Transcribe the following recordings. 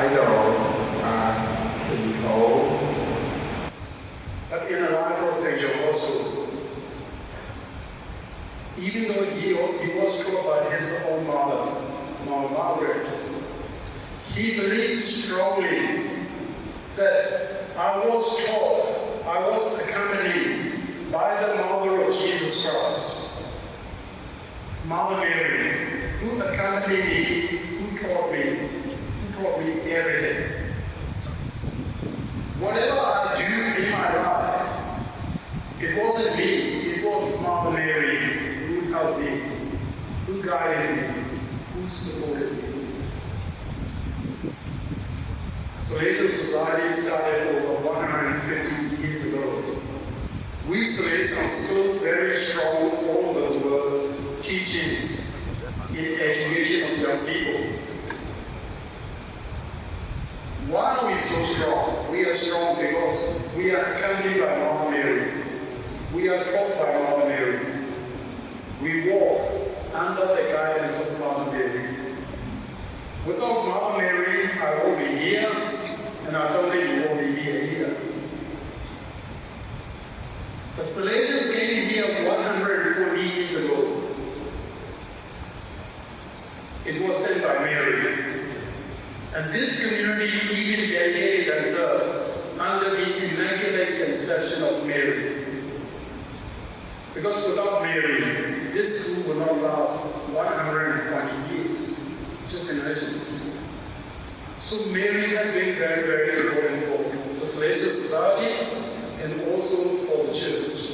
喺度祈禱。But in the life of St. John Bosco, even though he was taught by his own mother, Mama Margaret, he believed strongly that I was taught, I was accompanied by the Mother of Jesus Christ, Mother Mary, who accompanied me, who taught me everything. Whatever I do in my life, it wasn't me, it was Mother Mary who helped me, who guided me, who supported me. Salesian Society started over 150 years ago. We Salesians are still very strong all over the world, teaching in education of young people. Why are we so strong? We are strong because we are accompanied by Mother Mary. We are taught by Mother Mary. We walk under the guidance of Mother Mary. Without Mother Mary, I won't be here, and I don't think you won't be here either. The Salesians came here 140 years ago. It was sent by Mary. And this community even dedicated themselves under the Immaculate Conception of Mary. Because without Mary, this school will not last 120 years. Just imagine. So Mary has been very, very important for the Salesian Society and also for the church.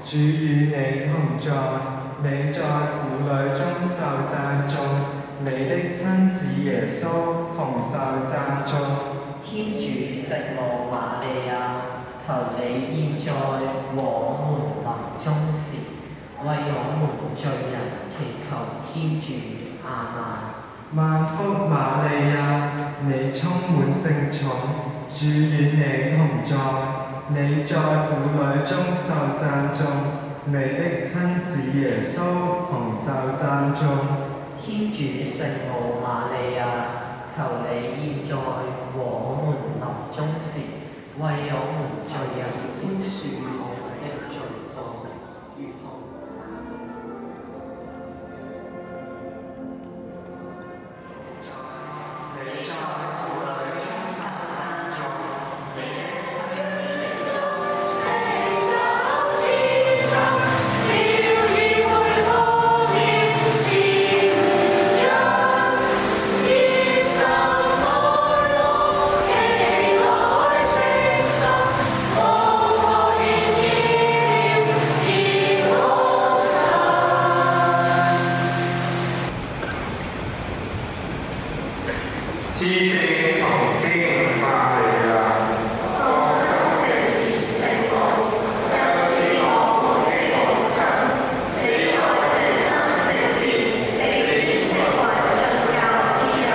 主與你同在，你在婦女中受讚頌，你的親子耶穌同受讚頌。天主聖母瑪利亞，求你現在和我們臨終時，為我們罪人祈求天主。阿們。萬福瑪利亞，你充滿聖寵，主與你同在。你在婦女中受讚頌，你的親子耶穌同受讚頌。天主聖母瑪利亞，求你現在和我們臨終時，為我們罪人寬恕我們的罪過，如同你在婦女中受讚頌，你的親子耶穌。至聖同精瑪利亞，奉神聖言聖母，又是我們的母親，你在聖神聖殿被尊稱為進教之友，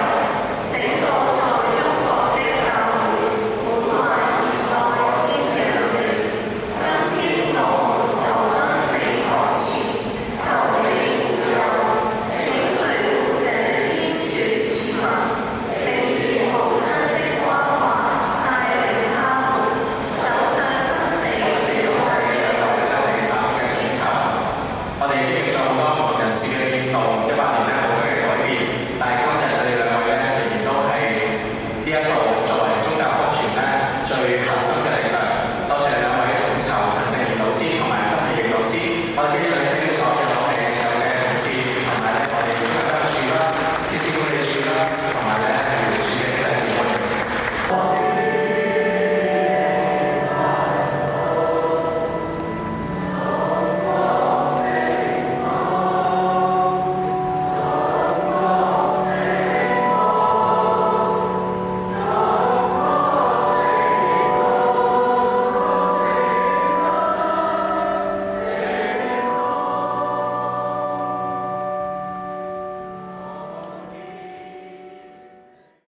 整個在中國的教會滿懷熱愛滋養你。今天我們投奔你台前，求你護佑，請垂顧這天主子民。我哋經歷咗好多唔同人士嘅變動。